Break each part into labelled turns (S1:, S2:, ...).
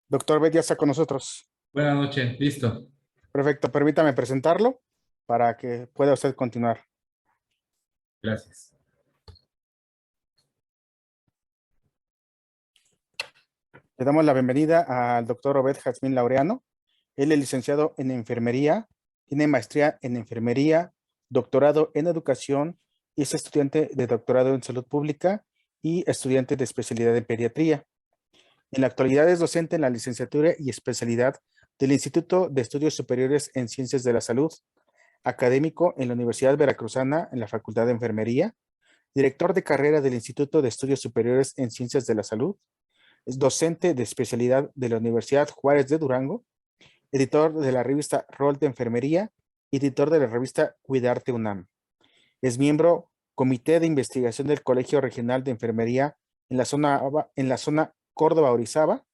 S1: Doctor Bet ya está con nosotros.
S2: Buenas noches, listo.
S1: Perfecto, permítame presentarlo para que pueda usted continuar.
S2: Gracias.
S1: Le damos la bienvenida al doctor Obed Jazmín Laureano. Él es licenciado en enfermería, tiene maestría en enfermería, doctorado en educación y es estudiante de doctorado en salud pública y estudiante de especialidad en pediatría. En la actualidad es docente en la licenciatura y especialidad del Instituto de Estudios Superiores en Ciencias de la Salud, académico en la Universidad Veracruzana en la Facultad de Enfermería, director de carrera del Instituto de Estudios Superiores en Ciencias de la Salud, es docente de especialidad de la Universidad Juárez de Durango, editor de la revista Rol de Enfermería y editor de la revista Cuidarte UNAM. Es miembro Comité de Investigación del Colegio Regional de Enfermería en la zona Córdoba-Orizaba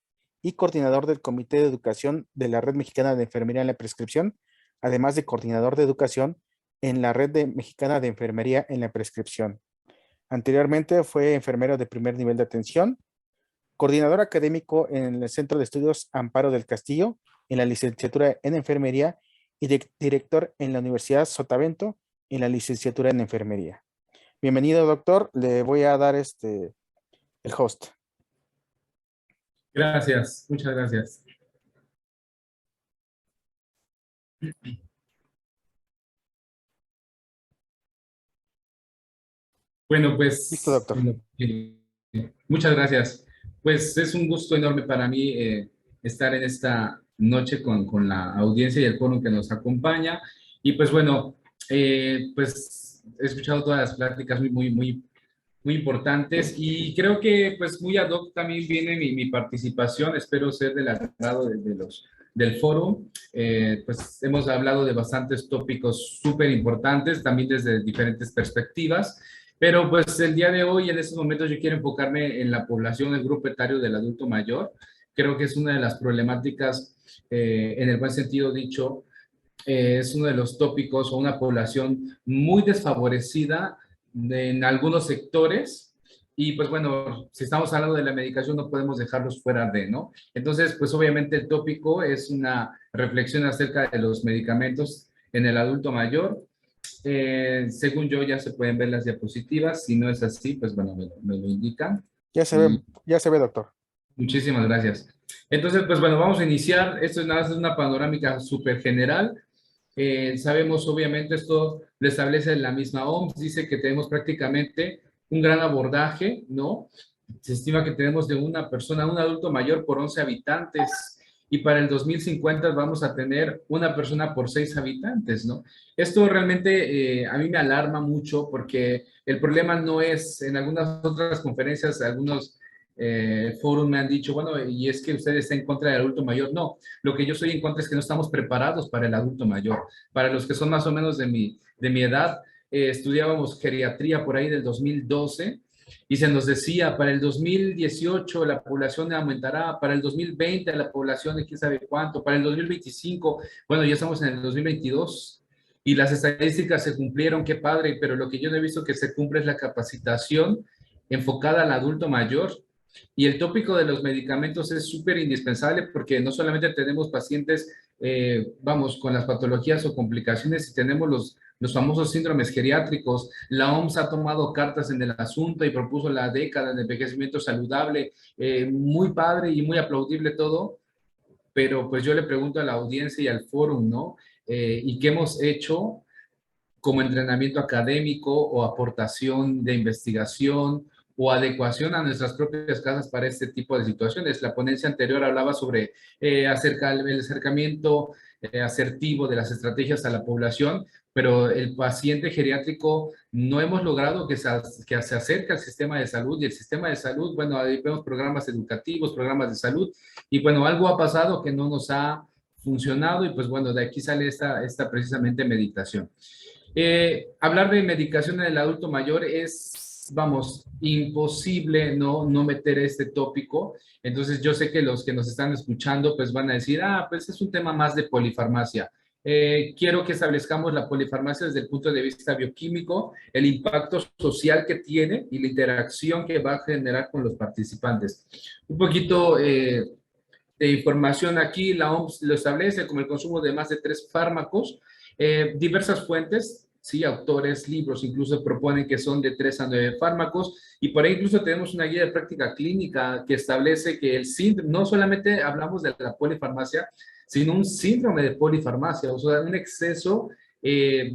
S1: y coordinador del Comité de Educación de la Red Mexicana de Enfermería en la Prescripción, además de coordinador de educación en la Mexicana de Enfermería en la Prescripción. Anteriormente fue enfermero de primer nivel de atención, coordinador académico en el Centro de Estudios Amparo del Castillo, en la licenciatura en enfermería y director en la Universidad Sotavento en la licenciatura en enfermería. Bienvenido, doctor. Le voy a dar el host.
S2: Gracias, muchas gracias. Bueno,
S1: Listo,
S2: pues,
S1: doctor.
S2: muchas gracias. Pues es un gusto enorme para mí estar en esta noche con la audiencia y el foro que nos acompaña. Y pues bueno, pues he escuchado todas las pláticas muy importantes y creo que pues muy ad hoc también viene mi participación. Espero ser del agrado del foro. Pues hemos hablado de bastantes tópicos súper importantes, también desde diferentes perspectivas, pero pues el día de hoy, en estos momentos, yo quiero enfocarme en la población, el grupo etario del adulto mayor. Creo que es una de las problemáticas, en el buen sentido dicho, es uno de los tópicos o una población muy desfavorecida en algunos sectores. Y pues bueno, si estamos hablando de la medicación no podemos dejarlos fuera de, ¿no? Entonces, pues obviamente el tópico es una reflexión acerca de los medicamentos en el adulto mayor. Según yo ya se pueden ver las diapositivas, si no es así, pues bueno, me lo indican. Y
S1: Ya se ve, doctor.
S2: muchísimas gracias. Entonces, pues bueno, vamos a iniciar. Esto es nada, es una panorámica súper general. Sabemos, obviamente, esto lo establece la misma OMS, dice que tenemos prácticamente un gran abordaje, ¿no? Se estima que tenemos de una persona, un adulto mayor por 11 habitantes, y para el 2050 vamos a tener una persona por 6 habitantes, ¿no? Esto realmente a mí me alarma mucho porque el problema no es, en algunas otras conferencias, algunos foros me han dicho, bueno, y es que usted está en contra del adulto mayor. No, lo que yo estoy en contra es que no estamos preparados para el adulto mayor. Para los que son más o menos de mi edad, estudiábamos geriatría por ahí del 2012 y se nos decía, para el 2018 la población aumentará, para el 2020 la población de quién sabe cuánto, para el 2025, bueno, ya estamos en el 2022 y las estadísticas se cumplieron, qué padre, pero lo que yo no he visto que se cumple es la capacitación enfocada al adulto mayor. Y el tópico de los medicamentos es súper indispensable porque no solamente tenemos pacientes, vamos, con las patologías o complicaciones, y tenemos los famosos síndromes geriátricos. La OMS ha tomado cartas en el asunto y propuso la década de envejecimiento saludable, muy padre y muy aplaudible todo, pero pues yo le pregunto a la audiencia y al fórum, ¿no? ¿Y qué hemos hecho como entrenamiento académico o aportación de investigación o adecuación a nuestras propias casas para este tipo de situaciones? La ponencia anterior hablaba sobre acerca el acercamiento asertivo de las estrategias a la población, pero el paciente geriátrico no hemos logrado que se acerque al sistema de salud, y el sistema de salud, bueno, ahí vemos programas educativos, programas de salud, y bueno, algo ha pasado que no nos ha funcionado, y pues bueno, de aquí sale esta precisamente meditación. Hablar de medicación en el adulto mayor es, vamos, imposible no meter este tópico. Entonces yo sé que los que nos están escuchando pues van a decir, ah, pues es un tema más de polifarmacia. Quiero que establezcamos la polifarmacia desde el punto de vista bioquímico, el impacto social que tiene y la interacción que va a generar con los participantes. Un poquito de información aquí, la OMS lo establece como el consumo de más de 3 fármacos. Diversas fuentes, sí, autores, libros, incluso proponen que son de 3 a 9 fármacos. Y por ahí incluso tenemos una guía de práctica clínica que establece que el síndrome, no solamente hablamos de la polifarmacia, sino un síndrome de polifarmacia, o sea, un exceso,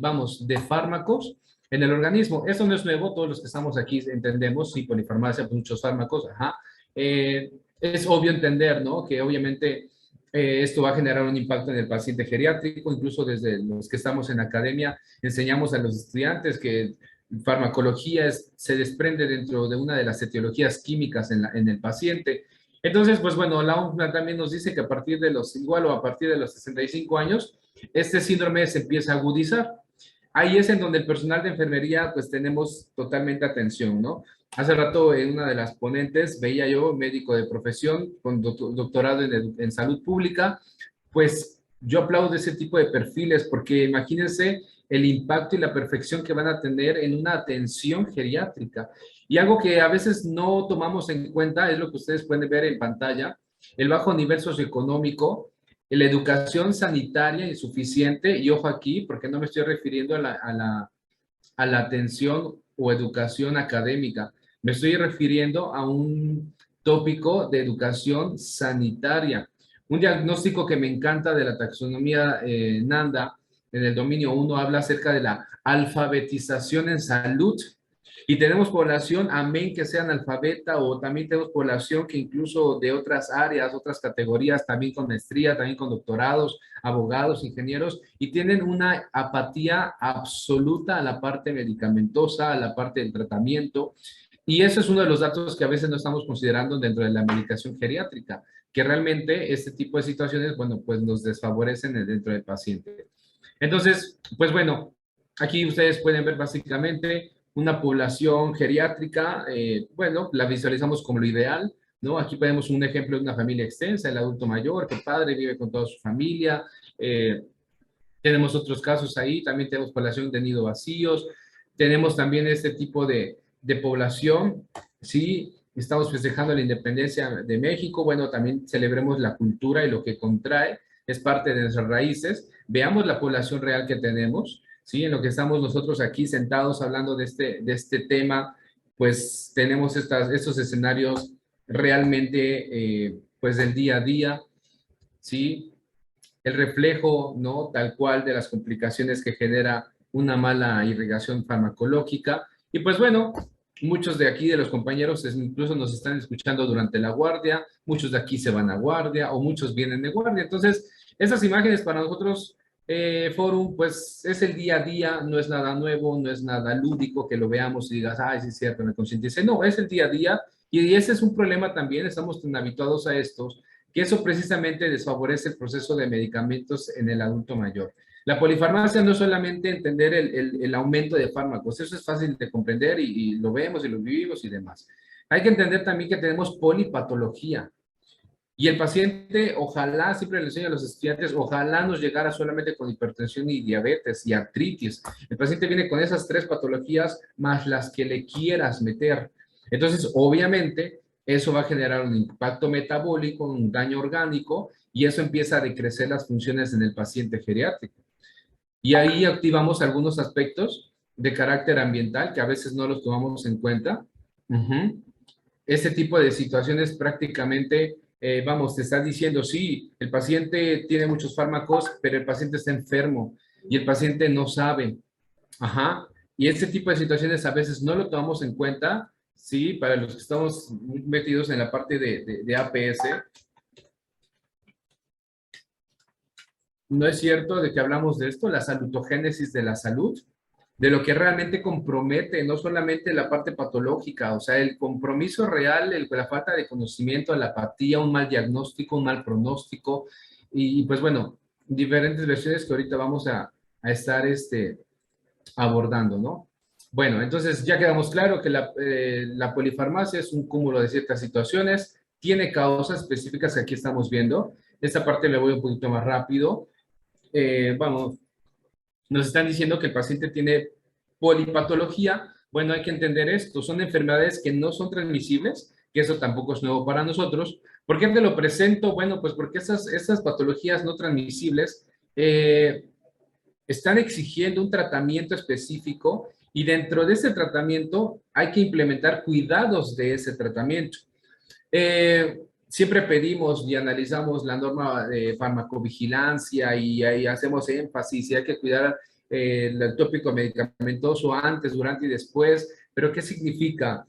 S2: vamos, de fármacos en el organismo. Esto no es nuevo, todos los que estamos aquí entendemos, sí, polifarmacia, muchos fármacos, ajá. Es obvio entender, ¿no? Que obviamente esto va a generar un impacto en el paciente geriátrico, incluso desde los que estamos en academia, enseñamos a los estudiantes que farmacología se desprende dentro de una de las etiologías químicas en el paciente. Entonces, pues bueno, la OMS también nos dice que a partir de los, igual o a partir de los 65 años, este síndrome se empieza a agudizar. Ahí es en donde el personal de enfermería, pues tenemos totalmente atención, ¿no? Hace rato en una de las ponentes veía yo, médico de profesión, con doctorado en salud pública, pues yo aplaudo ese tipo de perfiles porque imagínense el impacto y la perfección que van a tener en una atención geriátrica. Y algo que a veces no tomamos en cuenta es lo que ustedes pueden ver en pantalla, el bajo nivel socioeconómico, la educación sanitaria insuficiente, y ojo aquí, porque no me estoy refiriendo a la atención o educación académica, me estoy refiriendo a un tópico de educación sanitaria. Un diagnóstico que me encanta de la taxonomía Nanda, en el dominio 1, habla acerca de la alfabetización en salud. Y tenemos población, amén, que sea analfabeta, o también tenemos población que incluso de otras áreas, otras categorías, también con maestría, también con doctorados, abogados, ingenieros, y tienen una apatía absoluta a la parte medicamentosa, a la parte del tratamiento. Y eso es uno de los datos que a veces no estamos considerando dentro de la medicación geriátrica, que realmente este tipo de situaciones, bueno, pues nos desfavorecen dentro del paciente. Entonces, pues bueno, aquí ustedes pueden ver básicamente una población geriátrica, bueno, la visualizamos como lo ideal, ¿no? Aquí tenemos un ejemplo de una familia extensa, el adulto mayor, que el padre vive con toda su familia. Tenemos otros casos ahí, también tenemos población de nido vacíos, tenemos también este tipo de población, ¿sí? Estamos festejando la independencia de México, bueno, también celebremos la cultura y lo que contrae, es parte de nuestras raíces. Veamos la población real que tenemos, ¿sí? En lo que estamos nosotros aquí sentados hablando de este tema, pues tenemos estos escenarios realmente, pues del día a día, ¿sí? El reflejo, ¿no? Tal cual de las complicaciones que genera una mala irrigación farmacológica. Y pues bueno, muchos de aquí, de los compañeros, incluso nos están escuchando durante la guardia, muchos de aquí se van a guardia o muchos vienen de guardia. Entonces, esas imágenes para nosotros, Forum, pues es el día a día, no es nada nuevo, no es nada lúdico que lo veamos y digas, ay, sí es cierto, me concientice. No, es el día a día y ese es un problema también, estamos tan habituados a estos que eso precisamente desfavorece el proceso de medicamentos en el adulto mayor. La polifarmacia no es solamente entender el aumento de fármacos, eso es fácil de comprender y lo vemos y lo vivimos y demás. Hay que entender también que tenemos polipatología. Y el paciente, ojalá, siempre le enseño a los estudiantes, ojalá nos llegara solamente con hipertensión y diabetes y artritis. El paciente viene con esas 3 patologías más las que le quieras meter. Entonces, obviamente, eso va a generar un impacto metabólico, un daño orgánico, y eso empieza a decrecer las funciones en el paciente geriátrico. Y ahí activamos algunos aspectos de carácter ambiental que a veces no los tomamos en cuenta. Este tipo de situaciones prácticamente, vamos, te están diciendo, sí, el paciente tiene muchos fármacos, pero el paciente está enfermo y el paciente no sabe. Ajá. Y este tipo de situaciones a veces no lo tomamos en cuenta, sí, para los que estamos metidos en la parte de APS. No es cierto de que hablamos de esto, la salutogénesis de la salud, de lo que realmente compromete, no solamente la parte patológica, o sea, el compromiso real, la falta de conocimiento, la apatía, un mal diagnóstico, un mal pronóstico, y pues bueno, diferentes versiones que ahorita vamos a estar abordando, ¿no? Bueno, entonces ya quedamos claro que la polifarmacia es un cúmulo de ciertas situaciones, tiene causas específicas que aquí estamos viendo. Esta parte me voy un poquito más rápido. Vamos, nos están diciendo que el paciente tiene polipatología. Bueno, hay que entender esto. Son enfermedades que no son transmisibles, que eso tampoco es nuevo para nosotros. ¿Por qué te lo presento? Bueno, pues porque estas patologías no transmisibles están exigiendo un tratamiento específico y dentro de ese tratamiento hay que implementar cuidados de ese tratamiento. Siempre pedimos y analizamos la norma de farmacovigilancia y ahí hacemos énfasis y hay que cuidar el tópico medicamentoso antes, durante y después. Pero ¿qué significa?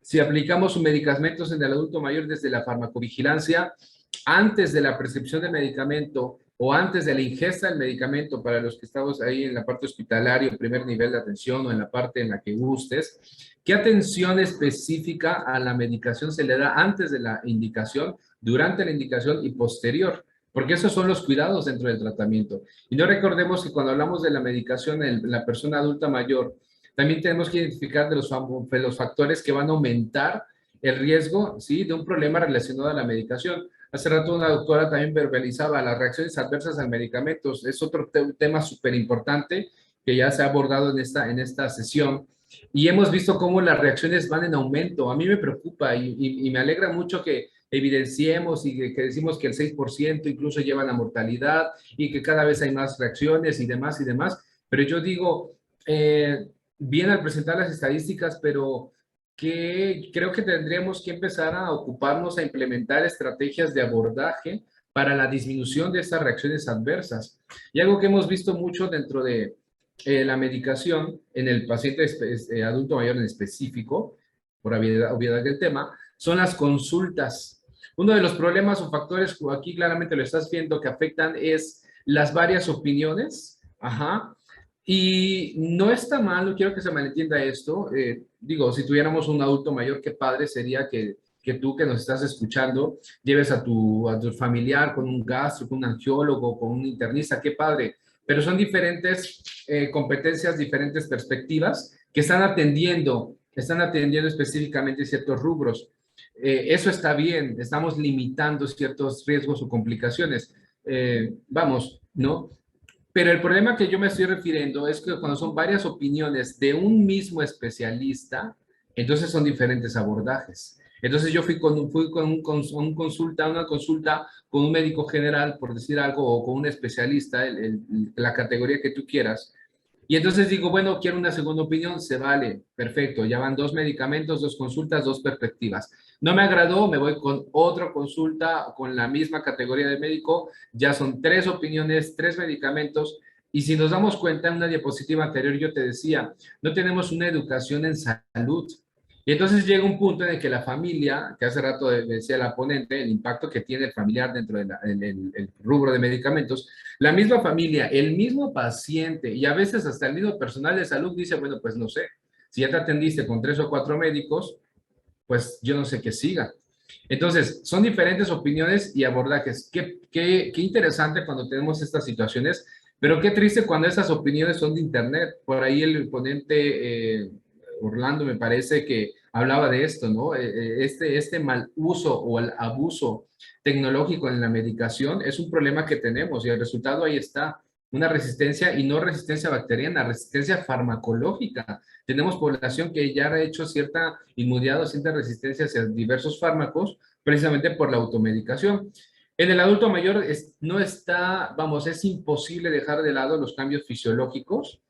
S2: Si aplicamos medicamentos en el adulto mayor desde la farmacovigilancia, antes de la prescripción del medicamento o antes de la ingesta del medicamento, para los que estamos ahí en la parte hospitalaria, primer nivel de atención o en la parte en la que gustes, ¿qué atención específica a la medicación se le da antes de la indicación, durante la indicación y posterior? Porque esos son los cuidados dentro del tratamiento. Y no recordemos que cuando hablamos de la medicación en la persona adulta mayor, también tenemos que identificar de los factores que van a aumentar el riesgo, ¿sí?, de un problema relacionado a la medicación. Hace rato una doctora también verbalizaba las reacciones adversas al medicamento. Es otro tema súper importante que ya se ha abordado en esta sesión. Y hemos visto cómo las reacciones van en aumento. A mí me preocupa y me alegra mucho que evidenciemos y que decimos que el 6% incluso llevan a mortalidad y que cada vez hay más reacciones y demás y demás. Pero yo digo, bien al presentar las estadísticas, pero que creo que tendríamos que empezar a ocuparnos a implementar estrategias de abordaje para la disminución de estas reacciones adversas. Y algo que hemos visto mucho dentro de la medicación en el paciente adulto mayor en específico, por obviedad del tema, son las consultas. Uno de los problemas o factores, aquí claramente lo estás viendo, que afectan es las varias opiniones. Ajá. Y no está mal, no quiero que se malentienda esto. Digo, si tuviéramos un adulto mayor, qué padre sería que tú que nos estás escuchando lleves a tu familiar con un gastro, con un angiólogo, con un internista, qué padre. Pero son diferentes competencias, diferentes perspectivas que están atendiendo específicamente ciertos rubros. Eso está bien, estamos limitando ciertos riesgos o complicaciones. Vamos, ¿no? Pero el problema que yo me estoy refiriendo es que cuando son varias opiniones de un mismo especialista, entonces son diferentes abordajes. Entonces yo fui con una consulta con un médico general, por decir algo, o con un especialista, la categoría que tú quieras. Y entonces digo, bueno, quiero una segunda opinión, se vale, perfecto, ya van 2 medicamentos, 2 consultas, 2 perspectivas. No me agradó, me voy con otra consulta con la misma categoría de médico, ya son 3 opiniones, 3 medicamentos. Y si nos damos cuenta, en una diapositiva anterior yo te decía, no tenemos una educación en salud. Y entonces llega un punto en el que la familia, que hace rato decía la ponente, el impacto que tiene el familiar dentro del el rubro de medicamentos, la misma familia, el mismo paciente y a veces hasta el mismo personal de salud dice, bueno, pues no sé, si ya te atendiste con 3 o 4 médicos, pues yo no sé qué siga. Entonces, son diferentes opiniones y abordajes. Qué interesante cuando tenemos estas situaciones, pero qué triste cuando esas opiniones son de internet. Por ahí el ponente Orlando me parece que hablaba de esto, ¿no? Este mal uso o el abuso tecnológico en la medicación es un problema que tenemos y el resultado ahí está, una resistencia y no resistencia bacteriana, resistencia farmacológica. Tenemos población que ya ha hecho cierta inmunidad o cierta resistencia hacia diversos fármacos precisamente por la automedicación. En el adulto mayor no está, vamos, es imposible dejar de lado los cambios fisiológicos.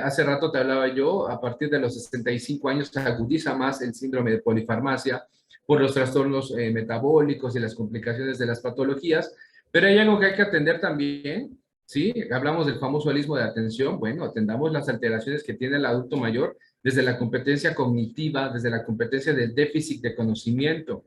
S2: Hace rato te hablaba yo, a partir de los 65 años se agudiza más el síndrome de polifarmacia por los trastornos metabólicos y las complicaciones de las patologías, pero hay algo que hay que atender también, ¿sí? Hablamos del famoso holismo de atención, bueno, atendamos las alteraciones que tiene el adulto mayor desde la competencia cognitiva, desde la competencia del déficit de conocimiento.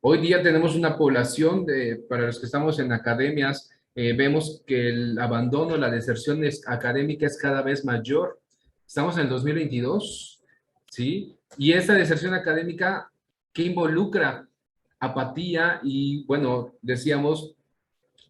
S2: Hoy día tenemos una población, para los que estamos en academias, vemos que el abandono, la deserción académica es cada vez mayor. Estamos en el 2022, ¿sí? Y esta deserción académica, ¿qué involucra? Apatía y, bueno, decíamos,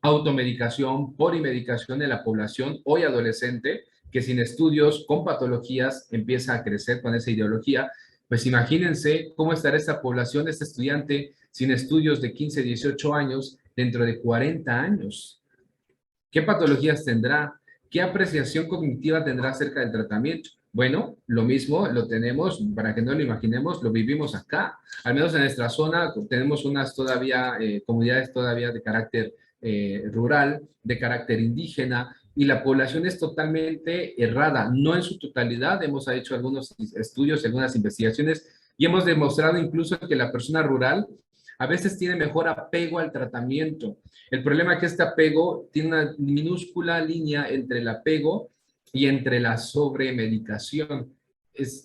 S2: automedicación, polimedicación en la población, hoy adolescente, que sin estudios, con patologías, empieza a crecer con esa ideología. Pues imagínense cómo estará esta población, este estudiante sin estudios de 15, 18 años, dentro de 40 años. ¿Qué patologías tendrá? ¿Qué apreciación cognitiva tendrá acerca del tratamiento? Bueno, lo mismo lo tenemos, para que no lo imaginemos, lo vivimos acá. Al menos en nuestra zona tenemos unas todavía comunidades todavía de carácter rural, de carácter indígena, y la población es totalmente errada, no en su totalidad. Hemos hecho algunos estudios, algunas investigaciones, y hemos demostrado incluso que la persona rural a veces tiene mejor apego al tratamiento. El problema es que este apego tiene una minúscula línea entre el apego y entre la sobremedicación.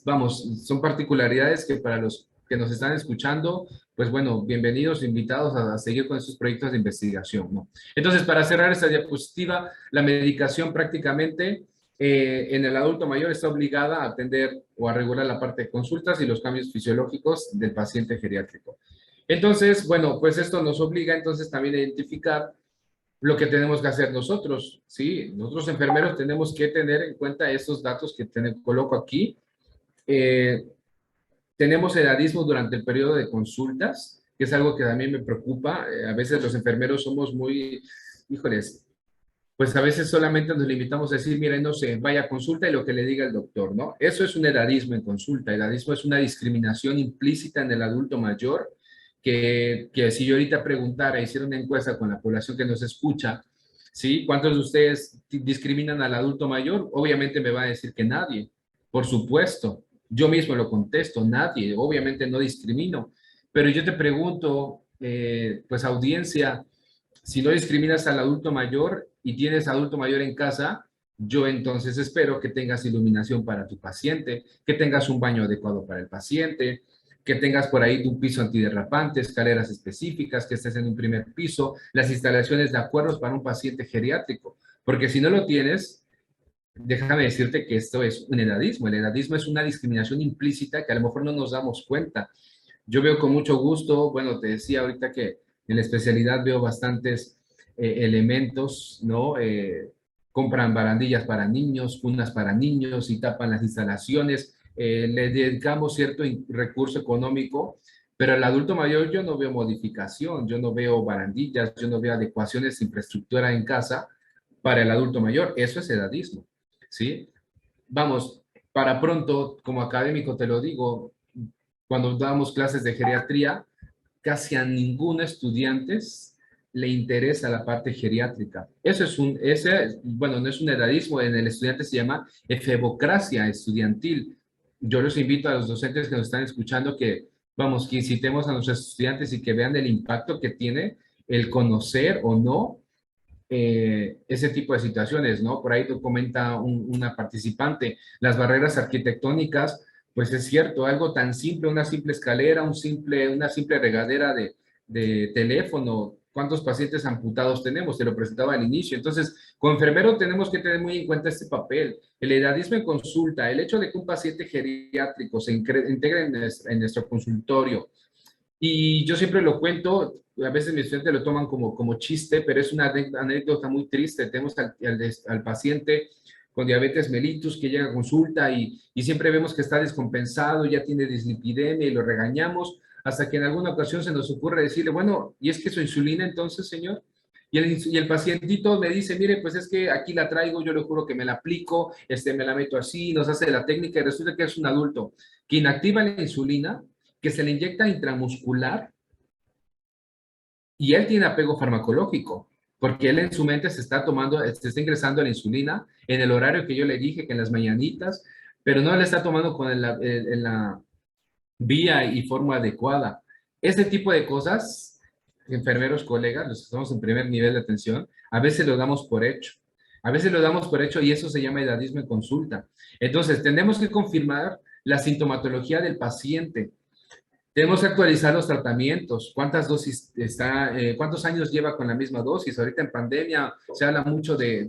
S2: Vamos, son particularidades que para los que nos están escuchando, pues bueno, bienvenidos, invitados a seguir con estos proyectos de investigación, ¿no? Entonces, para cerrar esta diapositiva, la medicación prácticamente en el adulto mayor está obligada a atender o a regular la parte de consultas y los cambios fisiológicos del paciente geriátrico. Entonces, bueno, pues esto nos obliga entonces también a identificar lo que tenemos que hacer nosotros, ¿sí? Nosotros enfermeros tenemos que tener en cuenta estos datos que coloco aquí. Eh, Tenemos edadismo durante el periodo de consultas, que es algo que a mí me preocupa. A veces los enfermeros somos muy, híjoles, pues a veces solamente nos limitamos a decir, mira, no sé, vaya a consulta y lo que le diga el doctor, ¿no? Eso es un edadismo en consulta. Edadismo es una discriminación implícita en el adulto mayor, que si yo ahorita preguntara, hiciera una encuesta con la población que nos escucha, ¿sí? ¿Cuántos de ustedes discriminan al adulto mayor? Obviamente me va a decir que nadie, por supuesto. Yo mismo lo contesto, nadie, obviamente no discrimino. Pero yo te pregunto, pues audiencia, si no discriminas al adulto mayor y tienes adulto mayor en casa, yo entonces espero que tengas iluminación para tu paciente, que tengas un baño adecuado para el paciente, que tengas por ahí un piso antiderrapante, escaleras específicas, que estés en un primer piso, las instalaciones de acuerdos para un paciente geriátrico. Porque si no lo tienes, déjame decirte que esto es un edadismo. El edadismo es una discriminación implícita que a lo mejor no nos damos cuenta. Yo veo con mucho gusto, bueno, te decía ahorita que en la especialidad veo bastantes elementos, ¿no? Compran barandillas para niños, cunas para niños y tapan las instalaciones. Le dedicamos cierto recurso económico, pero al adulto mayor yo no veo modificación, yo no veo barandillas, yo no veo adecuaciones de infraestructura en casa para el adulto mayor. Eso es edadismo, ¿sí? Vamos, para pronto, como académico te lo digo, cuando damos clases de geriatría, casi a ningún estudiante le interesa la parte geriátrica. Eso es bueno, no es un edadismo, en el estudiante se llama efebocracia estudiantil. Yo los invito a los docentes que nos están escuchando que, vamos, que incitemos a nuestros estudiantes y que vean el impacto que tiene el conocer o no ese tipo de situaciones, ¿no? Por ahí comenta una participante, las barreras arquitectónicas, pues es cierto, algo tan simple, una simple escalera, una simple regadera de teléfono, ¿cuántos pacientes amputados tenemos? Te lo presentaba al inicio. Entonces, como enfermero tenemos que tener muy en cuenta este papel. El edadismo en consulta, el hecho de que un paciente geriátrico se integre en nuestro consultorio, y yo siempre lo cuento, a veces mis estudiantes lo toman como chiste, pero es una anécdota muy triste. Tenemos al paciente con diabetes mellitus que llega a consulta y siempre vemos que está descompensado, ya tiene dislipidemia y lo regañamos, hasta que en alguna ocasión se nos ocurre decirle, bueno, ¿y es que su insulina entonces, señor? Y el pacientito me dice, mire, pues es que aquí la traigo, yo le juro que me la aplico, me la meto así, nos hace la técnica y resulta que es un adulto que inactiva la insulina, que se le inyecta intramuscular y él tiene apego farmacológico, porque él en su mente se está ingresando la insulina en el horario que yo le dije, que en las mañanitas, pero no le está tomando en la vía y forma adecuada. Este tipo de cosas, enfermeros, colegas, los que estamos en primer nivel de atención, a veces lo damos por hecho. A veces lo damos por hecho y eso se llama edadismo en consulta. Entonces, tenemos que confirmar la sintomatología del paciente. Tenemos que actualizar los tratamientos. ¿Cuántas dosis cuántos años lleva con la misma dosis? Ahorita en pandemia se habla mucho de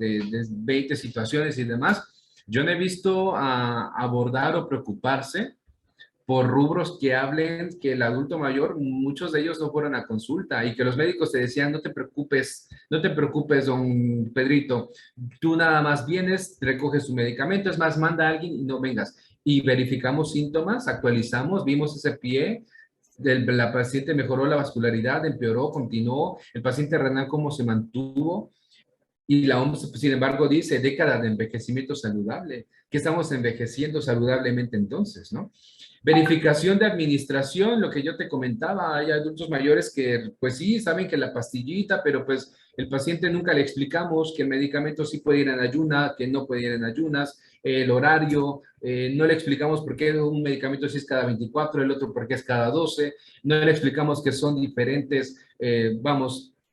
S2: 20 situaciones y demás. Yo no he visto abordar o preocuparse por rubros que hablen que el adulto mayor, muchos de ellos no fueron a consulta y que los médicos te decían, no te preocupes, no te preocupes, don Pedrito, tú nada más vienes, recoges tu medicamento, es más, manda a alguien y no vengas. Y verificamos síntomas, actualizamos, vimos ese pie, la paciente mejoró la vascularidad, empeoró, continuó, el paciente renal cómo se mantuvo. Y la OMS, sin embargo, dice década de envejecimiento saludable. ¿Qué estamos envejeciendo saludablemente entonces, no? Verificación de administración, lo que yo te comentaba, hay adultos mayores que pues sí, saben que la pastillita, pero pues el paciente nunca le explicamos que el medicamento sí puede ir en ayuna, que no puede ir en ayunas, el horario, no le explicamos por qué un medicamento sí es cada 24, el otro porque es cada 12, no le explicamos que son diferentes,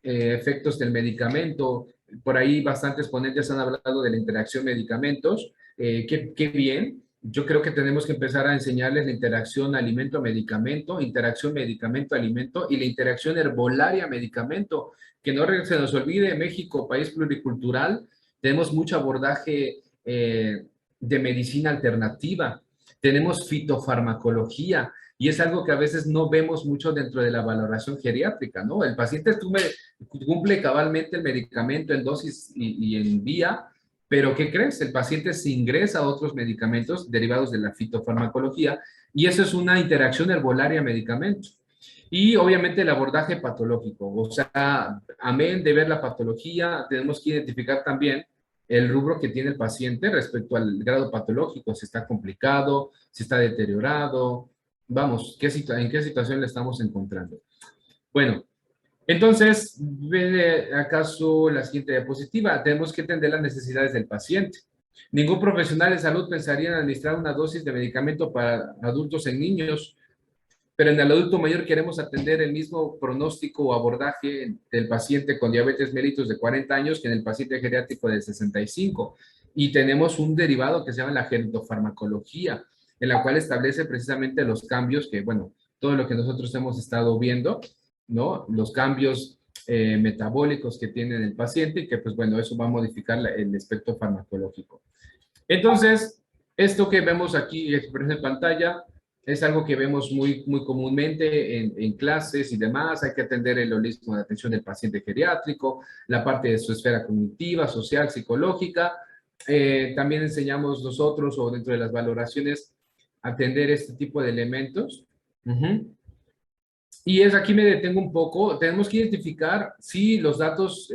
S2: efectos del medicamento. Por ahí bastantes ponentes han hablado de la interacción medicamentos, qué bien. Yo creo que tenemos que empezar a enseñarles la interacción alimento-medicamento, interacción medicamento-alimento y la interacción herbolaria-medicamento. Que no se nos olvide, México, país pluricultural, tenemos mucho abordaje de medicina alternativa, tenemos fitofarmacología y es algo que a veces no vemos mucho dentro de la valoración geriátrica, ¿no? El paciente cumple cabalmente el medicamento en dosis y en vía, pero ¿qué crees? El paciente se ingresa a otros medicamentos derivados de la fitofarmacología y eso es una interacción herbolaria-medicamento. Y obviamente el abordaje patológico, o sea, amén de ver la patología, tenemos que identificar también el rubro que tiene el paciente respecto al grado patológico, si está complicado, si está deteriorado, vamos, ¿en qué situación le estamos encontrando? Bueno, entonces, ve acaso la siguiente diapositiva. Tenemos que entender las necesidades del paciente. Ningún profesional de salud pensaría en administrar una dosis de medicamento para adultos en niños, pero en el adulto mayor queremos atender el mismo pronóstico o abordaje del paciente con diabetes mellitus de 40 años que en el paciente geriátrico de 65. Y tenemos un derivado que se llama la gerontofarmacología, en la cual establece precisamente los cambios que, bueno, todo lo que nosotros hemos estado viendo, ¿no? Los cambios metabólicos que tiene el paciente y que, pues bueno, eso va a modificar el espectro farmacológico. Entonces, esto que vemos aquí expreso en pantalla es algo que vemos muy comúnmente en clases y demás. Hay que atender el holismo de atención del paciente geriátrico, la parte de su esfera cognitiva, social, psicológica. También enseñamos nosotros o dentro de las valoraciones atender este tipo de elementos. Y es aquí me detengo un poco. Tenemos que identificar si los datos,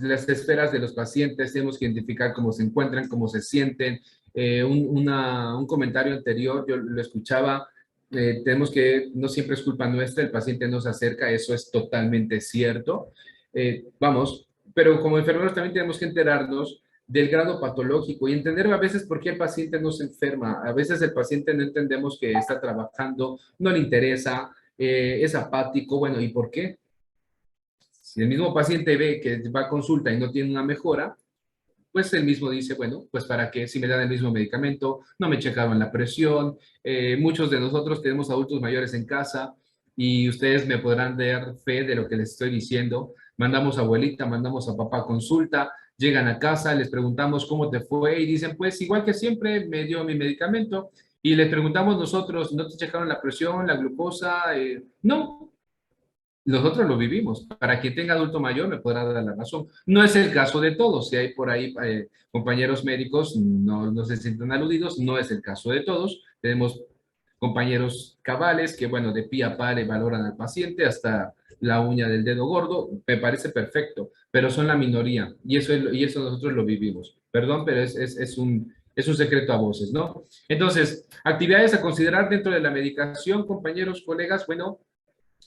S2: las esferas de los pacientes, tenemos que identificar cómo se encuentran, cómo se sienten. Un comentario anterior, yo lo escuchaba, tenemos que, no siempre es culpa nuestra, el paciente no se acerca, eso es totalmente cierto. Pero como enfermeros también tenemos que enterarnos del grado patológico y entender a veces por qué el paciente no se enferma. A veces el paciente no entendemos que está trabajando, no le interesa, es apático. Bueno, ¿y por qué? Si el mismo paciente ve que va a consulta y no tiene una mejora, pues él mismo dice, bueno, pues para qué, si me dan el mismo medicamento, no me checaron la presión. Muchos de nosotros tenemos adultos mayores en casa y ustedes me podrán dar fe de lo que les estoy diciendo. Mandamos a abuelita, mandamos a papá a consulta, llegan a casa, les preguntamos cómo te fue y dicen, pues igual que siempre, me dio mi medicamento. Y les preguntamos nosotros, ¿no te checaron la presión, la glucosa? No, nosotros lo vivimos. Para quien tenga adulto mayor me podrá dar la razón. No es el caso de todos. Si hay por ahí compañeros médicos, no se sientan aludidos. No es el caso de todos. Tenemos compañeros cabales que, bueno, de pie a pare valoran al paciente hasta la uña del dedo gordo. Me parece perfecto, pero son la minoría y eso nosotros lo vivimos. Perdón, pero es un secreto a voces, ¿no? Entonces, actividades a considerar dentro de la medicación, compañeros, colegas, bueno,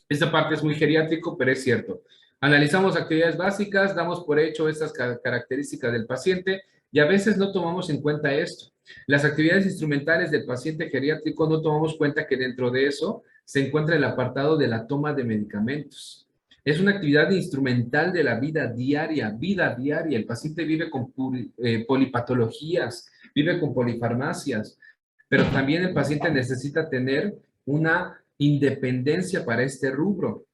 S2: esta parte es muy geriátrico, pero es cierto. Analizamos actividades básicas, damos por hecho estas características del paciente y a veces no tomamos en cuenta esto. Las actividades instrumentales del paciente geriátrico no tomamos cuenta que dentro de eso se encuentra el apartado de la toma de medicamentos. Es una actividad instrumental de la vida diaria, vida diaria. El paciente vive con polipatologías, vive con polifarmacias, pero también el paciente necesita tener una independencia para este rubro.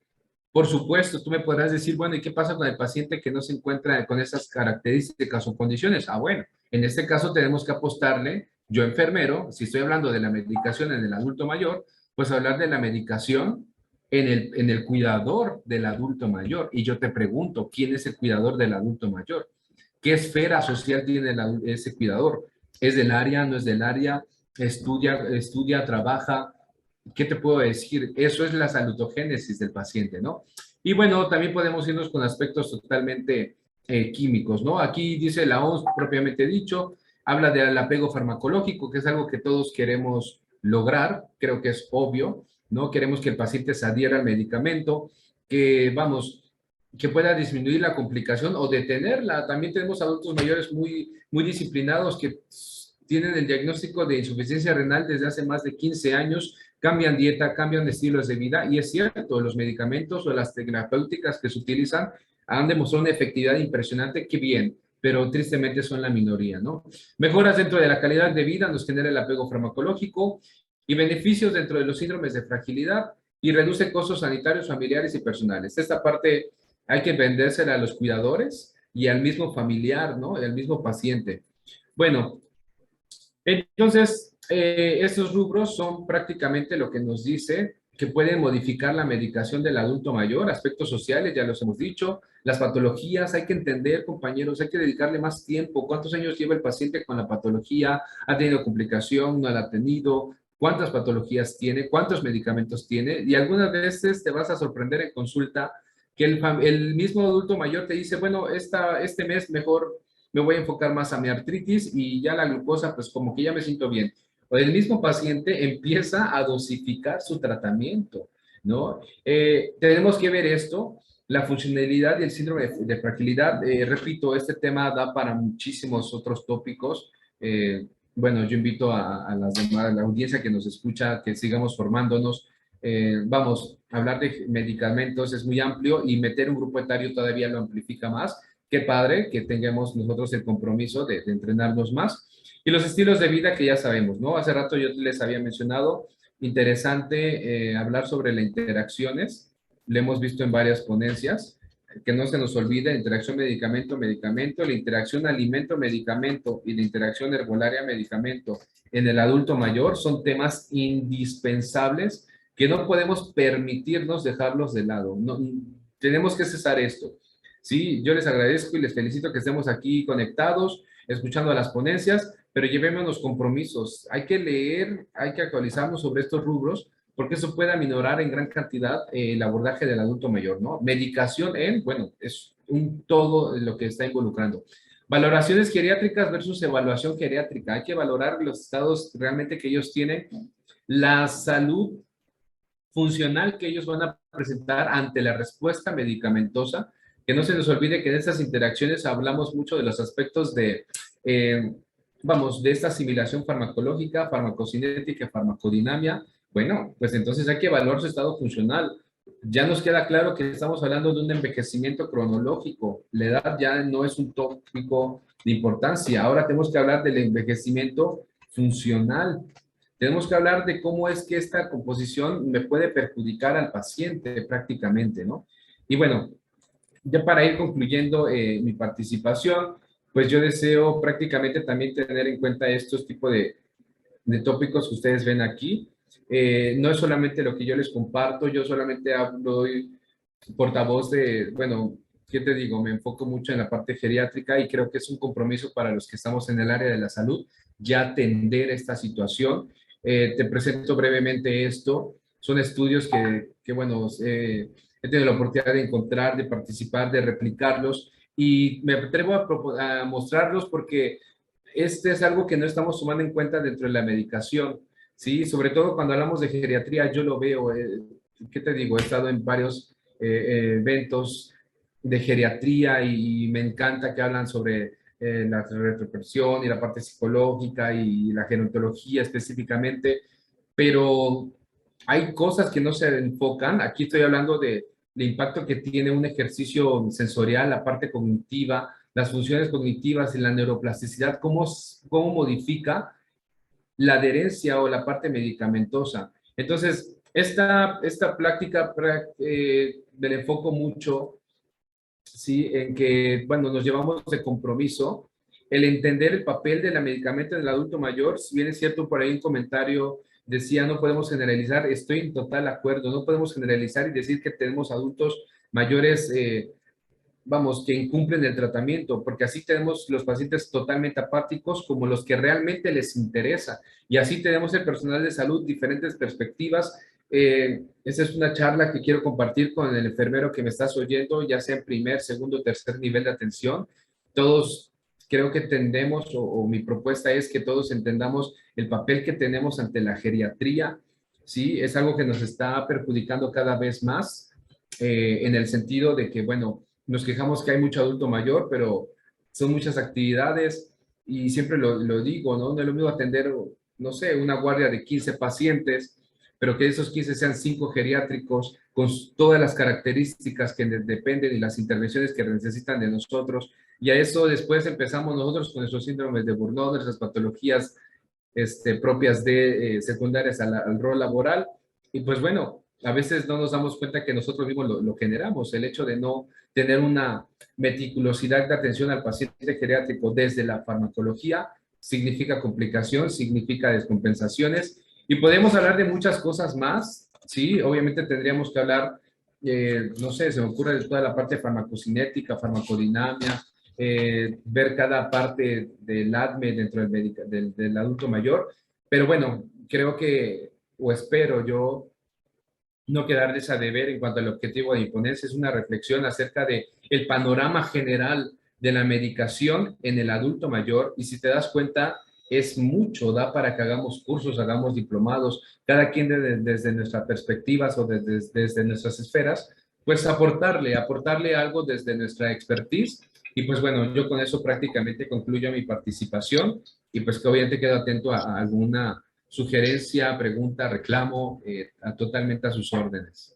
S2: Por supuesto, tú me podrás decir, bueno, ¿y qué pasa con el paciente que no se encuentra con esas características o condiciones? Ah, bueno, en este caso tenemos que apostarle, yo enfermero, si estoy hablando de la medicación en el adulto mayor, pues hablar de la medicación en el cuidador del adulto mayor. Y yo te pregunto, ¿quién es el cuidador del adulto mayor? ¿Qué esfera social tiene ese cuidador? ¿Es del área? ¿No es del área? ¿Estudia, trabaja? ¿Qué te puedo decir? Eso es la salutogénesis del paciente, ¿no? Y bueno, también podemos irnos con aspectos totalmente químicos, ¿no? Aquí dice la OMS propiamente dicho, habla del apego farmacológico, que es algo que todos queremos lograr, creo que es obvio, ¿no? Queremos que el paciente se adhiera al medicamento, que, vamos, que pueda disminuir la complicación o detenerla. También tenemos adultos mayores muy disciplinados que tienen el diagnóstico de insuficiencia renal desde hace más de 15 años, cambian dieta, cambian estilos de vida, y es cierto, los medicamentos o las terapéuticas que se utilizan han demostrado una efectividad impresionante, qué bien, pero tristemente son la minoría, ¿no? Mejoras dentro de la calidad de vida nos genera el apego farmacológico y beneficios dentro de los síndromes de fragilidad y reduce costos sanitarios, familiares y personales. Esta parte hay que vendérsela a los cuidadores y al mismo familiar, ¿no? Y al mismo paciente. Bueno, entonces, estos rubros son prácticamente lo que nos dice que pueden modificar la medicación del adulto mayor, aspectos sociales, ya los hemos dicho, las patologías, hay que entender, compañeros, hay que dedicarle más tiempo, cuántos años lleva el paciente con la patología, ha tenido complicación, no la ha tenido, cuántas patologías tiene, cuántos medicamentos tiene, y algunas veces te vas a sorprender en consulta que el mismo adulto mayor te dice, bueno, este mes mejor me voy a enfocar más a mi artritis y ya la glucosa, pues como que ya me siento bien. O el mismo paciente empieza a dosificar su tratamiento, ¿no? Tenemos que ver esto, la funcionalidad y el síndrome de fragilidad. Repito, este tema da para muchísimos otros tópicos. Bueno, yo invito a las demás, a la audiencia que nos escucha, que sigamos formándonos. Vamos, hablar de medicamentos es muy amplio y meter un grupo etario todavía lo amplifica más. Qué padre que tengamos nosotros el compromiso de entrenarnos más. Y los estilos de vida que ya sabemos, ¿no? Hace rato yo les había mencionado, interesante hablar sobre las interacciones. Lo hemos visto en varias ponencias. Que no se nos olvide, interacción medicamento-medicamento, la interacción alimento-medicamento y la interacción herbolaria-medicamento en el adulto mayor son temas indispensables que no podemos permitirnos dejarlos de lado. No, tenemos que cesar esto. Sí, yo les agradezco y les felicito que estemos aquí conectados, escuchando las ponencias, pero llevémonos compromisos. Hay que leer, hay que actualizarnos sobre estos rubros, porque eso puede aminorar en gran cantidad el abordaje del adulto mayor, ¿no? Medicación bueno, es un todo lo que está involucrando. Valoraciones geriátricas versus evaluación geriátrica. Hay que valorar los estados realmente que ellos tienen, la salud funcional que ellos van a presentar ante la respuesta medicamentosa. Que no se nos olvide que en estas interacciones hablamos mucho de los aspectos vamos, de esta asimilación farmacológica, farmacocinética, farmacodinamia. Bueno, pues entonces hay que evaluar su estado funcional. Ya nos queda claro que estamos hablando de un envejecimiento cronológico. La edad ya no es un tópico de importancia. Ahora tenemos que hablar del envejecimiento funcional. Tenemos que hablar de cómo es que esta composición me puede perjudicar al paciente prácticamente, ¿no? Y bueno, ya para ir concluyendo mi participación, pues yo deseo prácticamente también tener en cuenta estos tipos de tópicos que ustedes ven aquí. No es solamente lo que yo les comparto, yo solamente hablo portavoz bueno, ¿qué te digo? Me enfoco mucho en la parte geriátrica y creo que es un compromiso para los que estamos en el área de la salud ya atender esta situación. Te presento brevemente esto. Son estudios que bueno, he tenido la oportunidad de encontrar, de participar, de replicarlos y me atrevo a mostrarlos porque este es algo que no estamos tomando en cuenta dentro de la medicación, ¿sí? Sobre todo cuando hablamos de geriatría, yo lo veo, ¿qué te digo? He estado en varios eventos de geriatría y me encanta que hablan sobre la retropresión y la parte psicológica y la gerontología específicamente, pero hay cosas que no se enfocan. Aquí estoy hablando del impacto que tiene un ejercicio sensorial, la parte cognitiva, las funciones cognitivas y la neuroplasticidad, cómo modifica la adherencia o la parte medicamentosa. Entonces, esta práctica me la enfoco mucho, ¿sí? En que, bueno, nos llevamos de compromiso el entender el papel de la medicamento en el adulto mayor. Si bien es cierto, por ahí un comentario decía, no podemos generalizar, estoy en total acuerdo, no podemos generalizar y decir que tenemos adultos mayores, vamos, que incumplen el tratamiento, porque así tenemos los pacientes totalmente apáticos como los que realmente les interesa. Y así tenemos el personal de salud diferentes perspectivas Esta es una charla que quiero compartir con el enfermero que me estás oyendo, ya sea en primer, segundo, tercer nivel de atención. Todos creo que tendemos, o mi propuesta es que todos entendamos el papel que tenemos ante la geriatría. Sí, es algo que nos está perjudicando cada vez más, en el sentido de que, bueno, nos quejamos que hay mucho adulto mayor, pero son muchas actividades y siempre lo digo, ¿no? No es lo mismo atender, no sé, una guardia de 15 pacientes, pero que esos 15 sean 5 geriátricos con todas las características que dependen y las intervenciones que necesitan de nosotros. Y a eso después empezamos nosotros con nuestros síndromes de Burnout, nuestras patologías propias de secundarias al rol laboral. Y pues bueno, a veces no nos damos cuenta que nosotros mismos lo generamos. El hecho de no tener una meticulosidad de atención al paciente geriátrico desde la farmacología significa complicación, significa descompensaciones. Y podemos hablar de muchas cosas más, ¿sí? Obviamente tendríamos que hablar, no sé, se me ocurre de toda la parte farmacocinética, farmacodinamia, ver cada parte del ADME dentro del adulto mayor, pero bueno, creo que, o espero yo, no quedarles a deber en cuanto al objetivo de mi ponencia, es una reflexión acerca de el panorama general de la medicación en el adulto mayor, y si te das cuenta, es mucho, da para que hagamos cursos, hagamos diplomados, cada quien desde nuestras perspectivas o desde nuestras esferas, pues aportarle algo desde nuestra expertise. Y pues bueno, yo con eso prácticamente concluyo mi participación y pues que obviamente quedo atento a alguna sugerencia, pregunta, reclamo, totalmente a sus órdenes.